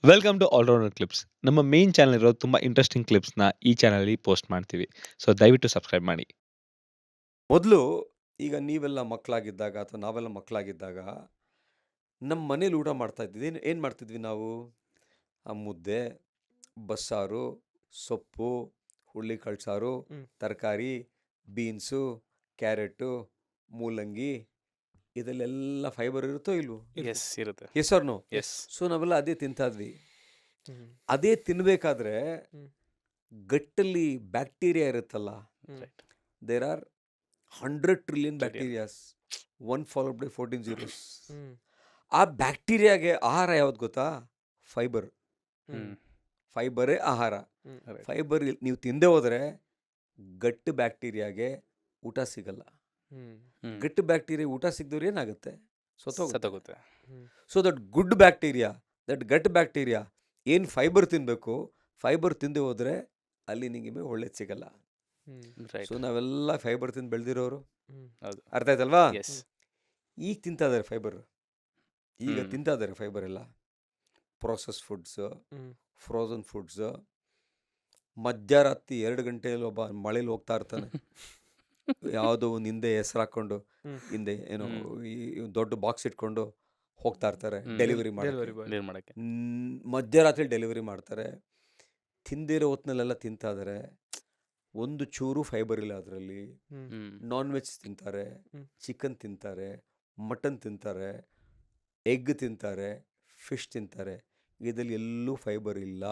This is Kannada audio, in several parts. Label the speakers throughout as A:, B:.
A: Welcome to allrounder clips. ನಮ್ಮ ಮೇನ್ ಚಾನಲ್ ಇರೋ ತುಂಬಾ ಇಂಟ್ರೆಸ್ಟಿಂಗ್ ಕ್ಲಿಪ್ಸ್‌ನ ಈ ಚಾನಲಲ್ಲಿ ಪೋಸ್ಟ್ ಮಾಡ್ತೀವಿ. ಸೊ ದಯವಿಟ್ಟು ಸಬ್ಸ್ಕ್ರೈಬ್ ಮಾಡಿ.
B: ಮೊದಲು ಈಗ ನೀವೆಲ್ಲ ಮಕ್ಕಳಾಗಿದ್ದಾಗ ಅಥವಾ ನಾವೆಲ್ಲ ಮಕ್ಕಳಾಗಿದ್ದಾಗ ನಮ್ಮ ಮನೇಲಿ ಊಟ ಮಾಡ್ತಾ ಇದ್ವಿ. ಏನು ಮಾಡ್ತಿದ್ವಿ ನಾವು? ಮುದ್ದೆ, ಬಸ್ಸಾರು, ಸೊಪ್ಪು, ಹುರುಳಿಕಾಳು ಸಾರು, ತರಕಾರಿ, ಬೀನ್ಸು, ಕ್ಯಾರೆಟು, ಮೂಲಂಗಿ ಇದರಲ್ಲೆಲ್ಲ ಫೈಬರ್ ಇರುತ್ತೋ ಇಲ್ವೋ?
C: ಎಸ್ ಇರುತ್ತೆ.
B: Yes or no?
C: Yes.
B: So ನಾವೆಲ್ಲ ಅದೇ ತಿಂತಾದ್ವಿ. ಅದೇ ತಿನ್ನಬೇಕಾದ್ರೆ ಗಟ್ಟಲ್ಲಿ ಬ್ಯಾಕ್ಟೀರಿಯಾ ಇರುತ್ತಲ್ಲ,
C: right.
B: There are 100 trillion bacterias, 1 followed by 14 zeros. ಆ ಬ್ಯಾಕ್ಟೀರಿಯಾಗೆ ಆಹಾರ ಯಾವ್ದು ಗೊತ್ತಾ? ಫೈಬರ್. ಫೈಬರೇ ಆಹಾರ. ಫೈಬರ್ ನೀವು ತಿಂದೇ ಹೋದರೆ ಗಟ್ಟು ಬ್ಯಾಕ್ಟೀರಿಯಾಗೆ ಊಟ ಸಿಗಲ್ಲ. ಗಟ್ಟು ಬ್ಯಾಕ್ಟೀರಿಯಾ ಊಟ ಸಿಗದವ್ರು ಏನಾಗುತ್ತೆ?
C: ಸತ್ತೋಗುತ್ತೆ.
B: So that good bacteria, that gut bacteria ಏನು ಫೈಬರ್ ತಿನ್ನಬೇಕು, ಫೈಬರ್ ತಿಂದೇ ಹೋದರೆ ಅಲ್ಲಿ ನಿಮಗೆ ಒಳ್ಳೇದು ಸಿಗಲ್ಲ. ಸೊ ನಾವೆಲ್ಲ ಫೈಬರ್ ತಿಂದು ಬೆಳೆದಿರೋರು,
C: ಹೌದು.
B: ಅರ್ಥ ಆಯ್ತಲ್ವಾ?
C: ಎಸ್.
B: ಈಗ ತಿಂತಾ ಇದ್ದಾರೆ ಫೈಬರ್, ಈಗ ತಿಂತಾ ಇದ್ದಾರೆ ಫೈಬರ್ ಎಲ್ಲ. Process foods, frozen foods. ಮಧ್ಯರಾತ್ರಿ 2 ಗಂಟೆಯಲ್ಲಿ ಒಬ್ಬ ಮಳೇಲಿ ಹೋಗ್ತಾ ಇರ್ತಾನೆ, ಯಾವುದೋ ಒಂದು ಹಿಂದೆ ಹೆಸರು ಹಾಕ್ಕೊಂಡು, ಹಿಂದೆ ಏನೋ ಈ ದೊಡ್ಡ ಬಾಕ್ಸ್ ಇಟ್ಕೊಂಡು ಹೋಗ್ತಾ ಇರ್ತಾರೆ ಡೆಲಿವರಿ
C: ಮಾಡಕ್ಕೆ.
B: ಮಧ್ಯರಾತ್ರಿ ಡೆಲಿವರಿ ಮಾಡ್ತಾರೆ. ತಿಂದಿರೋ ಹೊತ್ನಲ್ಲೆಲ್ಲ ತಿಂತಾ ಇದ್ದಾರೆ. ಒಂದು ಚೂರು ಫೈಬರ್ ಇಲ್ಲ ಅದರಲ್ಲಿ. ನಾನ್ ವೆಜ್ ತಿಂತಾರೆ, ಚಿಕನ್ ತಿಂತಾರೆ, ಮಟನ್ ತಿಂತಾರೆ, ಎಗ್ ತಿಂತಾರೆ, ಫಿಶ್ ತಿಂತಾರೆ. ಇದರಲ್ಲಿ ಎಲ್ಲೂ ಫೈಬರ್ ಇಲ್ಲ.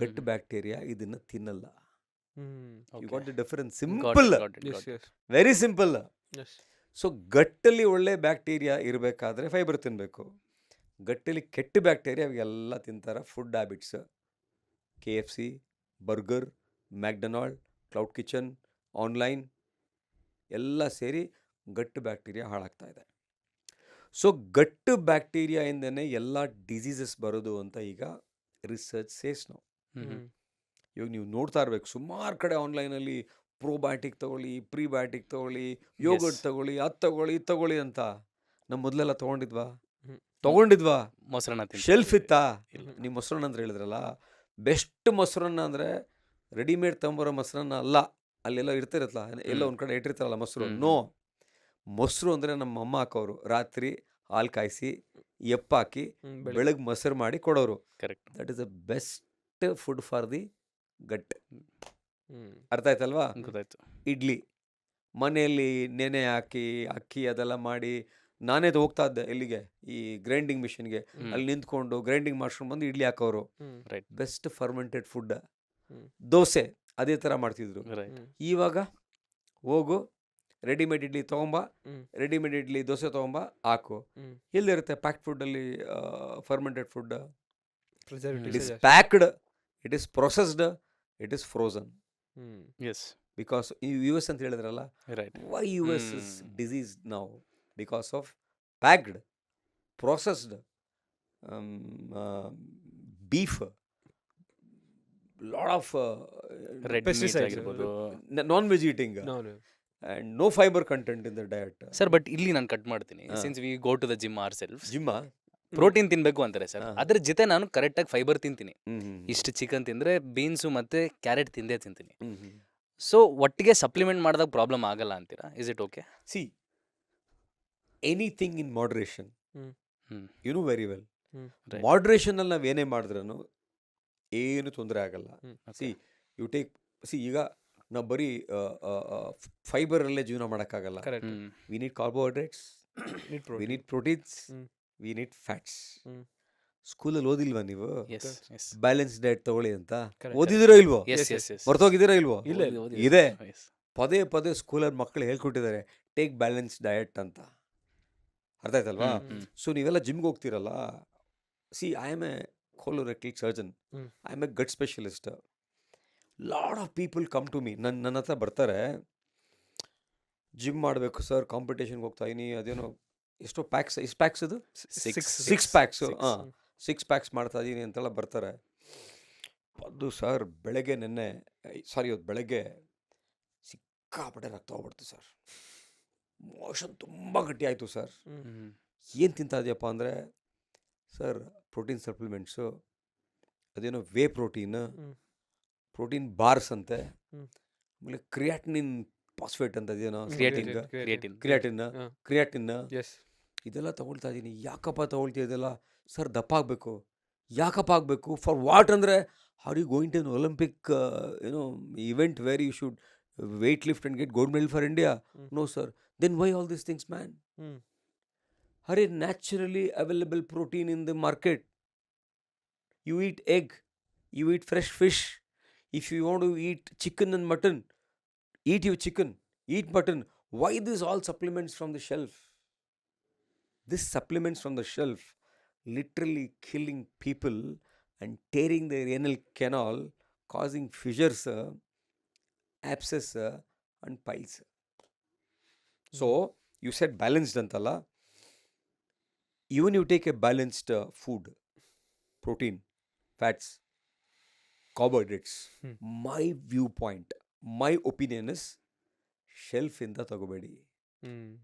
B: ಗಟ್ ಬ್ಯಾಕ್ಟೀರಿಯಾ ಇದನ್ನ ತಿನ್ನಲ್ಲ. You got the difference? Simple, very simple. So ಗಟ್ಟಲ್ಲಿ ಒಳ್ಳೆ ಬ್ಯಾಕ್ಟೀರಿಯಾ ಇರಬೇಕಾದ್ರೆ ಫೈಬರ್ ತಿನ್ನಬೇಕು. ಗಟ್ಟಲ್ಲಿ ಕೆಟ್ಟ ಬ್ಯಾಕ್ಟೀರಿಯಾ ಅವೆಲ್ಲ ತಿಂತಾರೆ. Food habits, KFC, burger, McDonald, cloud kitchen, online ಎಲ್ಲ ಸೇರಿ ಗಟ್ಟು ಬ್ಯಾಕ್ಟೀರಿಯಾ ಹಾಳಾಗ್ತಾ ಇದೆ. ಸೊ ಗಟ್ಟು ಬ್ಯಾಕ್ಟೀರಿಯಾಯಿಂದನೇ ಎಲ್ಲ ಡಿಸೀಸಸ್ ಬರೋದು ಅಂತ ಈಗ ರಿಸರ್ಚ್ ಸೇಸ್ ನಾವು. ಇವಾಗ ನೀವು ನೋಡ್ತಾ ಇರ್ಬೇಕು, ಸುಮಾರು ಕಡೆ ಆನ್ಲೈನಲ್ಲಿ ಪ್ರೋಬಯೋಟಿಕ್ ತಗೊಳ್ಳಿ, ಪ್ರಿಬಯೋಟಿಕ್ ತಗೊಳ್ಳಿ, ಯೋಗರ್ಟ್ ತಗೊಳ್ಳಿ, ಅದು ತಗೊಳ್ಳಿ, ಇದು ತಗೊಳ್ಳಿ ಅಂತ. ನಮ್ಮ ಮೊದಲೆಲ್ಲ ತಗೊಂಡಿದ್ವಾ?
C: ಮೊಸರನ್ನ
B: ಶೆಲ್ಫ್ ಇತ್ತಾ? ನೀವು ಮೊಸರನ್ನ ಅಂತ ಹೇಳಿದ್ರಲ್ಲ, ಬೆಸ್ಟ್ ಮೊಸರನ್ನ ಅಂದರೆ ರೆಡಿಮೇಡ್ ತಗೊಂಬರೋ ಮೊಸರನ್ನ ಅಲ್ಲ. ಅಲ್ಲೆಲ್ಲ ಇರ್ತಿರತ್ತಲ್ಲ, ಎಲ್ಲ ಒಂದು ಕಡೆ ಇಟ್ಟಿರ್ತಾರಲ್ಲ ಮೊಸರು. ನೋ, ಮೊಸರು ಅಂದರೆ ನಮ್ಮ ಅಮ್ಮ ಹಾಕೋರು. ರಾತ್ರಿ ಹಾಲು ಕಾಯಿಸಿ ಎಪ್ಪಾಕಿ ಬೆಳಗ್ಗೆ ಮೊಸರು ಮಾಡಿ ಕೊಡೋರು.
C: Correct.
B: That is the best food for the gut. ಅರ್ಥ ಆಯ್ತಲ್ವಾ?
C: ಗೊತ್ತಾಯ್ತು.
B: ಇಡ್ಲಿ ಮನೆಯಲ್ಲಿ ನೆನೆ ಹಾಕಿ ಅಕ್ಕಿ ಅದೆಲ್ಲ ಮಾಡಿ ನಾನೇ ಹೋಗ್ತಾ ಇದ್ದೆ ಎಲ್ಲಿಗೆ, ಈ ಗ್ರೈಂಡಿಂಗ್ ಮಿಷಿನ್ಗೆ. ಅಲ್ಲಿ ನಿಂತ್ಕೊಂಡು ಗ್ರೈಂಡಿಂಗ್ ಮಾಡ್ಸ್ಕೊಂಡು ಬಂದು ಇಡ್ಲಿ ಹಾಕೋರು.
C: Right.
B: Best fermented food. Dosa ಅದೇ ಥರ ಮಾಡ್ತಿದ್ರು. ಇವಾಗ ಹೋಗು, ರೆಡಿಮೇಡ್ ಇಡ್ಲಿ ತೊಗೊಂಬ, ರೆಡಿಮೇಡ್ ಇಡ್ಲಿ ದೋಸೆ ತೊಗೊಂಬ, ಹಾಕು. ಎಲ್ಲಿರುತ್ತೆ ಪ್ಯಾಕ್ಡ್ ಫುಡ್ಡಲ್ಲಿ fermented food? It is packed, it is processed, it is frozen.
C: Yes.
B: Because US ಅಂತ ಹೇಳಿದ್ರಲ್ಲ,
C: right.
B: Why US is diseased now? Because of packed, processed beef, lot of
C: red meat ಆಗಿರ್ಬೋದು.
B: non-veg eating, and no fiber content in the diet.
C: Sir, but ಇಲ್ಲಿ ನಾನು ಕಟ್ ಮಾಡ್ತೀನಿ. Since we go to the gym our self,
B: ಜಿಮ್ಮ
C: ಪ್ರೋಟೀನ್ ತಿನ್ಬೇಕು ಅಂತಾರೆ ಸರ್. ಅದ್ರ ಜೊತೆ ನಾನು ಕರೆಕ್ಟಾಗಿ ಫೈಬರ್ ತಿಂತೀನಿ. ಇಷ್ಟು ಚಿಕನ್ ತಿಂದರೆ ಬೀನ್ಸು ಮತ್ತು ಕ್ಯಾರೆಟ್ ತಿಂತೀನಿ. ಸೊ ಒಟ್ಟಿಗೆ ಸಪ್ಲಿಮೆಂಟ್ ಮಾಡಿದಾಗ ಪ್ರಾಬ್ಲಮ್ ಆಗಲ್ಲ ಅಂತೀರಾ? Is it okay?
B: See, anything in moderation. You know very well.
C: Right.
B: Moderation ಅಲ್ಲಿ ನಾವು ಏನೇ ಮಾಡಿದ್ರೂ ಏನು ತೊಂದರೆ ಆಗಲ್ಲ. ಈಗ ನಾವು ಬರೀ ಫೈಬರಲ್ಲೇ ಜೀವನ ಮಾಡೋಕ್ಕಾಗಲ್ಲ. We need carbohydrates, we need proteins, we need fats. ಸ್ಕೂಲಲ್ಲಿ ಓದಿಲ್ವಾ ನೀವು ಬ್ಯಾಲೆನ್ಸ್ ಡಯಟ್ ತಗೊಳ್ಳಿ ಅಂತ? ಓದಿದಿರೋ ಇಲ್ವೋ? ಹೊರತೋಗಿದ್ದೀರೋ ಇಲ್ವೋ? ಇದೆ. ಪದೇ ಪದೇ ಸ್ಕೂಲಲ್ಲಿ ಮಕ್ಕಳು ಹೇಳ್ಕೊಟ್ಟಿದ್ದಾರೆ, ಟೇಕ್ ಬ್ಯಾಲೆನ್ಸ್ ಡಯಟ್ ಅಂತ. ಅರ್ಥ ಆಯ್ತಲ್ವಾ? ಸೊ ನೀವೆಲ್ಲ ಜಿಮ್ಗೆ ಹೋಗ್ತಿರಲ್ಲ. I am a colorectal surgeon, I am a gut specialist. Lot of people come to me, ನನ್ನ ಹತ್ರ ಬರ್ತಾರೆ. ಜಿಮ್ ಮಾಡಬೇಕು ಸರ್, ಕಾಂಪಿಟೇಷನ್ಗೆ ಹೋಗ್ತಾ ಇದೀನಿ, ಅದೇನೋ ಎಷ್ಟೋ ಪ್ಯಾಕ್ಸ್, ಎಷ್ಟು ಪ್ಯಾಕ್ಸ್ ಅದು? 6 ಪ್ಯಾಕ್ಸು. 6 ಪ್ಯಾಕ್ಸ್ ಮಾಡ್ತಾ ಇದ್ದೀನಿ ಅಂತೆಲ್ಲ ಬರ್ತಾರೆ. ಅದು ಸರ್ ಇವತ್ತು ಬೆಳಗ್ಗೆ ಸಿಕ್ಕಾಪಟ್ಟೆ ರಕ್ತ ಹೋಗ್ಬಿಡ್ತು ಸರ್, ಮೋಷನ್ ತುಂಬ ಗಟ್ಟಿ ಆಯಿತು ಸರ್. ಏನು ತಿಂತಾ ಇದೆಯಪ್ಪ ಅಂದರೆ, ಸರ್ ಪ್ರೋಟೀನ್ ಸಪ್ಲಿಮೆಂಟ್ಸು, ಅದೇನೋ ವೇ ಪ್ರೋಟೀನ್,
A: ಹ್ಮ್.
B: ಪ್ರೋಟೀನ್ ಬಾರ್ಸ್ ಅಂತೆ,
A: ಹ್ಮ್.
B: ಆಮೇಲೆ ಕ್ರಿಯಾಟಿನಿನ್ ಫಾಸ್ಫೇಟ್ ಅಂತ ಅದೇನೋ
C: Creatine.
A: Creatine.
C: Creatine
B: creatine
A: Yes.
B: ಇದೆಲ್ಲ ತೊಗೊಳ್ತಾ ಇದ್ದೀನಿ. ಯಾಕಪ್ಪ ತೊಗೊಳ್ತಾ ಇದೆಲ್ಲ ಸರ್? ದಪ್ಪ ಆಗಬೇಕು. ಯಾಕಪ್ಪ ಆಗಬೇಕು? ಫಾರ್ ವಾಟ್ ಅಂದರೆ are you going to an Olympic event where you should weight lift and get gold medal for India? No sir. Then why all these things man?
A: Hmm.
B: Are naturally available protein in the market. You eat egg, you eat fresh fish. If you want to eat chicken and mutton, eat your chicken, eat mutton. Why these all supplements from the shelf? This supplements from the shelf literally killing people and tearing their renal canal, causing fissures, abscess, and piles. So you said balanced antala. Even you take a balanced food, protein, fats, carbohydrates,
A: Hmm.
B: my viewpoint, my opinion is shelf ಇಂದ ತಗೋಬೇಡಿ.
A: ಹ್ಮ್.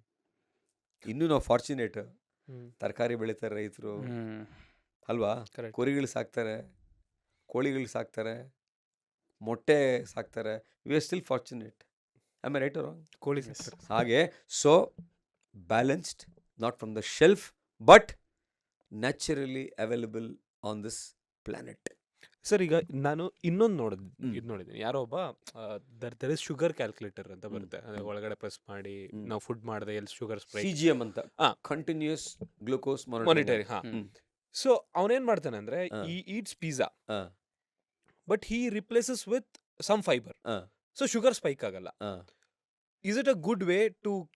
B: ಇನ್ನೂ ನಾವು ಫಾರ್ಚುನೇಟ್,
A: ಹ್ಮ್.
B: ತರಕಾರಿ ಬೆಳೀತಾರೆ ರೈತರು
C: ಹ್ಮ್.
B: ಅಲ್ವಾ?
A: Correct.
B: ಕುರಿಗಳು ಸಾಕ್ತಾರೆ, ಕೋಳಿಗಳು ಸಾಕ್ತಾರೆ, ಮೊಟ್ಟೆ ಸಾಕ್ತಾರೆ. We are still fortunate. Am I right or wrong?
A: ಕೋಳಿ
C: Yes.
A: ಸಾಕ್ತಾರೆ.
B: ಹಾಗೆ so balanced, not from the shelf but naturally available on this planet.
A: Sir, ಈಗ ನಾನು ಇನ್ನೊಂದು
B: ಹ್ಮ್.
A: ನೋಡಿದ್ದೀನಿ. ಯಾರೋ ಒಬ್ಬ ದರ್ ಇಸ್ ಶುಗರ್ ಕ್ಯಾಲ್ಕುಲೇಟರ್ ಅಂತ
B: ಹ್ಮ್.
A: ಬರುತ್ತೆ. ಅಂದ್ರೆ ಒಳಗಡೆ ಪ್ರೆಸ್ ಮಾಡಿ
B: ಹ್ಮ್.
A: ನಾವು ಫುಡ್ ಮಾಡಿದೆ ಎಲ್ಲಿ ಶುಗರ್ ಸ್ಪ್ರೈಕ್
B: CGM ಅಂತ,
A: ಹಾ.
B: Continuous glucose
A: monitoring. ಹಾ.
C: ಹ್ಮ್.
A: ಸೊ ಅವನೇನ್ ಮಾಡ್ತಾನೆ ಅಂದ್ರೆ
B: ಹಾ.
A: ಈ eats pizza but he replaces with some fibre. So sugar spike ಆಗಲ್ಲ. Is it a good way to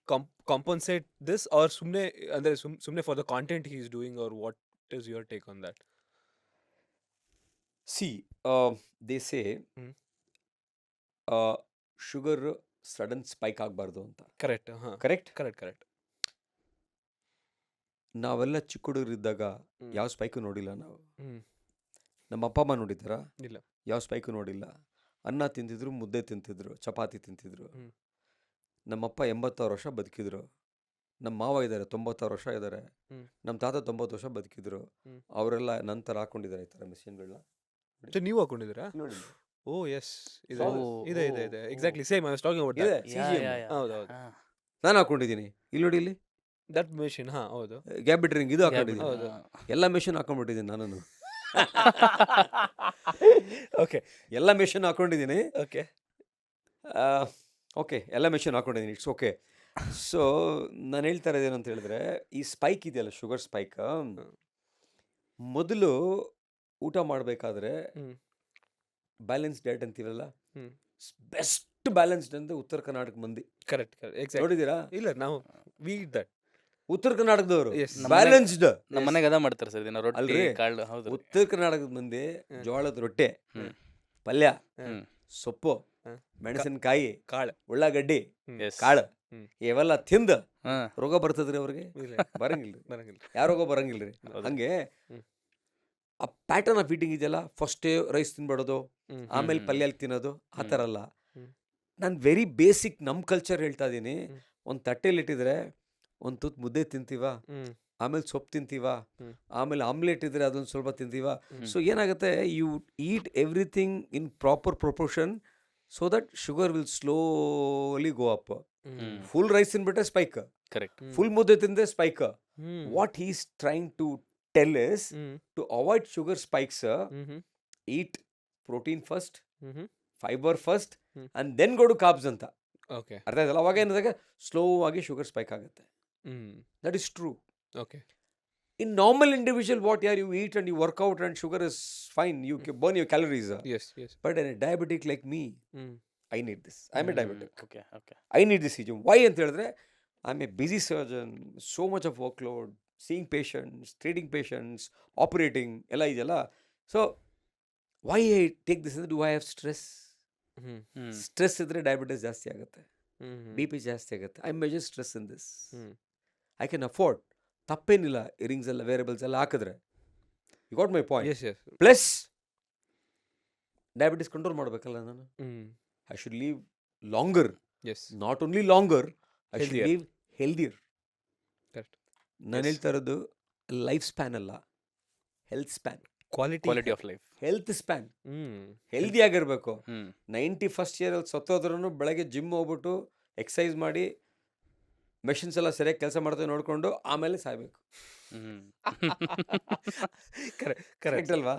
A: compensate this or ಸುಮ್ನೆ ಅಂದ್ರೆ ಸುಮ್ನೆ for the content he is doing or what is your take on that?
B: See they say
A: hmm.
B: Sugar sudden spike ಆಗಬಾರ್ದು ಅಂತ.
A: ಕರೆಕ್ಟ್. ಹಾ.
B: ಕರೆಕ್ಟ್.
A: ಕರೆಕ್ಟ್.
B: ನಾವೆಲ್ಲ ಚಿಕ್ಕ ಹುಡುಗರಿದ್ದಾಗ
A: ಹ್ಮ್.
B: ಯಾವ ಸ್ಪೈಕು ನೋಡಿಲ್ಲ ನಾವು.
A: ಹ್ಮ್.
B: ನಮ್ಮ ಅಪ್ಪ ಅಮ್ಮ ನೋಡಿದ್ದಾರಾ?
A: ಇಲ್ಲ.
B: ಯಾವ ಸ್ಪೈಕು ನೋಡಿಲ್ಲ. ಅನ್ನ ತಿಂತಿದ್ರು, ಮುದ್ದೆ ತಿಂತಿದ್ರು, ಚಪಾತಿ ತಿಂತಿದ್ರು.
A: ಹ್ಮ್.
B: ನಮ್ಮಪ್ಪ 86 ವರ್ಷ ಬದುಕಿದ್ರು. ನಮ್ಮ ಮಾವ ಇದ್ದಾರೆ 96 ವರ್ಷ ಇದ್ದಾರೆ.
A: ಹ್ಮ್.
B: ನಮ್ಮ ತಾತ 90 ವರ್ಷ ಬದುಕಿದ್ರು.
A: ಹ್ಮ್.
B: ಅವರೆಲ್ಲ ನಂತರ ಹಾಕೊಂಡಿದ್ದಾರೆ ಈ ಥರ ಮಿಷಿನ್ಗಳನ್ನ.
A: ಸೊ ನೀವು ಹಾಕೊಂಡಿದ್ದೀರಾ?
B: ನೋಡಿ,
A: ಓ ಎಸ್. ಇದೆ
B: So-
A: ಇದೆ ಇದೆ ಇದೆ exactly same. I was talking about
B: ಇದೆ
A: ದಟ್.
B: CGM.
A: ಹೌದು.
B: ನಾನು ಹಾಕೊಂಡಿದ್ದೀನಿ. ಇಲ್ಲಿ ನೋಡಿ, ಇಲ್ಲಿ
A: ದಟ್ ಮೆಷಿನ್. ಹಾ, ಹೌದು.
B: ಗ್ಯಾಪ್ ಬಿಟ್ರಿಂಗ್ ಇದು ಹಾಕೊಂಡಿದ್ದೀನಿ.
A: ಹೌದು.
B: ಎಲ್ಲ ಮೆಷಿನ್ ಹಾಕೊಂಡ್ಬಿಟ್ಟಿದ್ದೀನಿ ನಾನು.
A: ಓಕೆ.
B: ಎಲ್ಲ ಮೆಷಿನ್ ಹಾಕೊಂಡಿದ್ದೀನಿ.
A: ಓಕೆ.
B: ಓಕೆ, ಎಲ್ಲ ಮೆಷಿನ್ ಹಾಕೊಂಡಿದ್ದೀನಿ. It's okay. ಸೊ ನಾನು ಹೇಳ್ತಾ ಇರೋದೇನು ಅಂತ ಹೇಳಿದ್ರೆ, ಈ ಸ್ಪೈಕ್ ಇದೆಯಲ್ಲ, ಶುಗರ್ ಸ್ಪೈಕ್, ಮೊದಲು ಊಟ ಮಾಡಬೇಕಾದ್ರೆ
A: ಹ್ಮ್.
B: ಬ್ಯಾಲೆನ್ಸ್ ಡಯಟ್ ಅಂತೀವಲ್ಲ,
A: ಹ್ಮ್.
B: ಬೆಸ್ಟ್ ಬ್ಯಾಲೆನ್ಸ್ಡ್ ಅಂತ ಉತ್ತರ ಕರ್ನಾಟಕ ಮಂದಿ.
A: ಕರೆಕ್ಟ್. ಎಕ್ಸಾಕ್ಟ್.
B: ನೋಡಿದ್ದೀರಾ?
A: ಇಲ್ಲ, ನಾವು ವಿ ದಟ್.
B: ಉತ್ತರ ಕರ್ನಾಟಕದವರು
A: Yes.
B: ಬ್ಯಾಲೆನ್ಸ್ಡ್.
C: ನಮ್ಮ ಮನೆಗೆ ಅದ ಮಾಡ್ತಾರೆ ಸರ್, ದಿನ ರೊಟ್ಟಿ
B: ಅಲ್ರಿ?
C: ಕಾಳು. ಹೌದು.
B: ಉತ್ತರ ಕರ್ನಾಟಕದ ಮಂದಿ
A: ಹ್ಮ್.
B: ಜೋಳದ ರೊಟ್ಟೆ,
C: ಹ್ಮ್.
B: ಪಲ್ಯ,
C: ಹ್ಮ್.
B: ಸೊಪ್ಪು,
A: ಹ್ಮ್.
B: ಮೆಣಸಿನಕಾಯಿ,
A: ಕಾಳು.
B: ಉಳ್ಳಾಗಡ್ಡಿ,
C: Yes.
B: ಕಾಳು
A: ಹ್ಮ್.
B: ಇವೆಲ್ಲ ತಿಂದು
C: ಹಾ.
B: ರೋಗ ಬರ್ತದ್ರಿ ಅವ್ರಿಗೆ?
A: ಇಲ್ಲ,
B: ಬರಂಗಿಲ್ರಿ.
A: ಬರಂಗಿಲ್ಲ.
B: ಯಾವ ರೋಗ ಬರಂಗಿಲ್ರಿ.
C: ಹೌದು.
B: ಹಂಗೆ
A: ಹ್ಮ್.
B: ಆ ಪ್ಯಾಟರ್ನ್ ಆಫ್ ಈಟಿಂಗ್ ಇದೆಯಲ್ಲ, ಫಸ್ಟೇ ರೈಸ್ ತಿನ್ಬಿಡೋದು,
A: ಹ್ಮ್.
B: ಆಮೇಲೆ
C: ಹ್ಮ್.
B: ಪಲ್ಯ ತಿನ್ನೋದು, ಆ ಥರ ಅಲ್ಲ.
A: ಹ್ಮ್.
B: ನಾನು ವೆರಿ ಬೇಸಿಕ್ ನಮ್ಮ ಕಲ್ಚರ್ ಹೇಳ್ತಾ ಇದ್ದೀನಿ.
A: ಹ್ಮ್.
B: ಒಂದು ತಟ್ಟೆಲಿ ಇಟ್ಟಿದ್ರೆ ಒಂದು ತುತ್ತು ಮುದ್ದೆ ತಿಂತೀವ,
A: ಹ್ಮ್.
B: ಆಮೇಲೆ ಸೊಪ್ಪು ತಿಂತೀವ,
A: ಹ್ಮ್.
B: ಆಮೇಲೆ ಆಮ್ಲೆಟ್ ಇದ್ರೆ ಅದೊಂದು ಸ್ವಲ್ಪ ತಿಂತೀವ.
A: ಹ್ಮ್.
B: ಸೊ ಏನಾಗುತ್ತೆ, you eat everything in proper proportion so that sugar will slowly go up.
A: Hmm.
B: Full rice ತಿನ್ಬಿಟ್ರೆ ಸ್ಪೈಕ್,
C: ಕರೆಕ್ಟ್.
A: ಹ್ಮ್.
B: ಫುಲ್ ಮುದ್ದೆ ತಿಂದ್ರೆ spike.
A: Hmm.
B: What he's trying to tell is
A: hmm.
B: To avoid sugar spikes,
A: hmm.
B: Eat protein first,
A: hmm.
B: Fibre first,
A: hmm.
B: And then go to carbs ಅಂತ.
A: ಓಕೆ.
B: ಅರ್ಥ ಆಯ್ತಲ್ಲ? ಅವಾಗ ಏನಾದಾಗ ಸ್ಲೋ ಆಗಿ ಶುಗರ್ ಸ್ಪೈಕ್ ಆಗುತ್ತೆ.
A: Hmm.
B: That is true.
A: Okay.
B: In normal individual, what you eat and you work out and sugar is fine. You burn your calories.
A: Yes, yes.
B: But in a diabetic like me,
A: hmm.
B: I need this. I'm a diabetic.
C: Okay okay.
B: I need this CGM. Why ಅಂತ ಹೇಳಿದ್ರೆ, I'm a busy surgeon, so much of workload, seeing patients, treating patients, operating, ಎಲ್ಲ ಇದೆಯಲ್ಲ. So why I take this? Do I have stress?
A: Hmm.
B: Stress ಇದ್ರೆ ಡಯಾಬಿಟಿಸ್ ಜಾಸ್ತಿ ಆಗುತ್ತೆ,
A: ಹ್ಮ್.
B: BP ಜಾಸ್ತಿ ಆಗುತ್ತೆ. I measure stress in this.
A: Hmm.
B: I can afford. ತಪ್ಪೇನಿಲ್ಲ ರಿಂಗ್ಸ್ ಎಲ್ಲ ವೇರಿಯಬಲ್ಸ್ ಎಲ್ಲ ಹಾಕಿದ್ರೆ. You got my point.
A: Yes, yes.
B: Plus diabetes control ಮಾಡಬೇಕಲ್ಲ ನಾನು.
A: Hmm.
B: I should live longer.
A: Yes.
B: Not only longer, I should
A: Healthier.
B: Live healthier.
A: Correct.
B: ನಾನು
A: Yes.
B: ಹೇಳ್ತಾ ಇರೋದು ಲೈಫ್ ಸ್ಪ್ಯಾನ್ ಅಲ್ಲ, health span,
C: quality of life.
B: Health span
A: hmm
B: healthy ಆಗಿರಬೇಕು.
C: ಹ್ಮ್
B: 91st ಇಯರಲ್ಲಿ ಸತ್ತೋದ್ರೂ ಬೆಳಗ್ಗೆ ಜಿಮ್ ಹೋಗ್ಬಿಟ್ಟು ಎಕ್ಸಸೈಸ್ ಮಾಡಿ ಮೆಷಿನ್ಸ್ ಎಲ್ಲ ಸರಿಯಾಗಿ ಕೆಲಸ ಮಾಡ್ತಾ ನೋಡಿಕೊಂಡು ಆಮೇಲೆ ಸಾಯ್ಬೇಕು.
C: ಹ್ಮ್
A: ಕರೆಕ್ಟ್
B: ಕರೆಕ್ಟ್ ಅಲ್ವಾ?